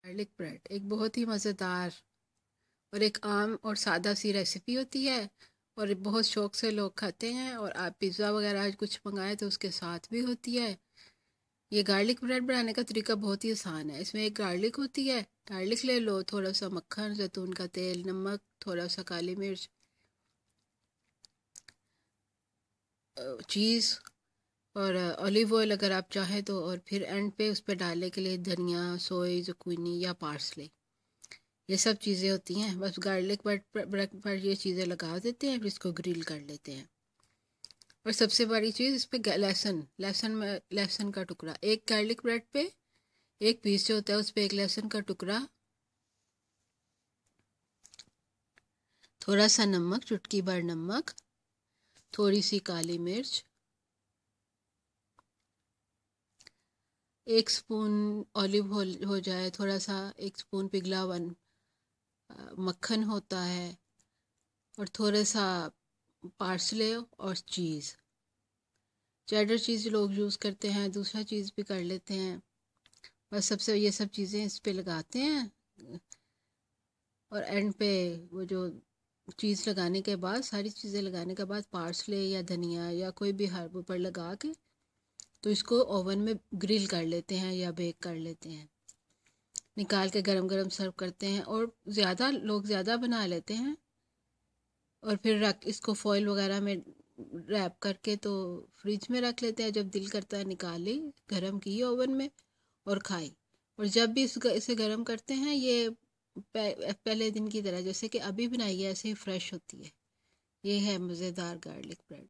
Garlic bread एक बहुत ही मज़ेदार और एक आम और सादा सी रेसिपी होती है और बहुत शौक से लोग खाते हैं। और आप पिज़्ज़ा वगैरह आज कुछ मंगाए तो उसके साथ भी होती है। ये गार्लिक ब्रेड बनाने का तरीका बहुत ही आसान है। इसमें एक गार्लिक होती है, गार्लिक ले लो, थोड़ा सा मक्खन, जैतून का तेल, नमक, थोड़ा सा काली मिर्च, चीज़ और ऑलिव ऑयल अगर आप चाहें तो, और फिर एंड पे उस पर डालने के लिए धनिया, सोया, जुकीनी या पार्सले, ये सब चीज़ें होती हैं। बस गार्लिक ब्रेड पर ये चीज़ें लगा देते हैं, फिर इसको ग्रिल कर लेते हैं। और सबसे बड़ी चीज़ इस पे लहसुन लहसुन में लहसुन का टुकड़ा, एक गार्लिक ब्रेड पे एक पीस जो होता है उस पे एक लहसुन का टुकड़ा, थोड़ा सा नमक, चुटकी भर नमक, थोड़ी सी काली मिर्च, 1 स्पून ऑलिव हो जाए, थोड़ा सा 1 स्पून पिघला हुआ मक्खन होता है, और थोड़ा सा पार्सले और चीज़, चेडर चीज़ लोग यूज़ करते हैं, दूसरा चीज़ भी कर लेते हैं। बस सबसे ये सब चीज़ें इस पे लगाते हैं, और एंड पे वो जो चीज़ लगाने के बाद, सारी चीज़ें लगाने के बाद पार्सले या धनिया या कोई भी हर्ब ऊपर लगा के तो इसको ओवन में ग्रिल कर लेते हैं या बेक कर लेते हैं। निकाल के गरम गरम सर्व करते हैं, और लोग ज़्यादा बना लेते हैं और फिर रख इसको फॉइल वगैरह में रैप करके तो फ्रिज में रख लेते हैं। जब दिल करता है निकाली, गरम की ओवन में और खाई। और जब भी इसे गरम करते हैं, ये पहले दिन की तरह जैसे कि अभी बनाई है ऐसे ही फ्रेश होती है। ये है मज़ेदार गार्लिक ब्रेड।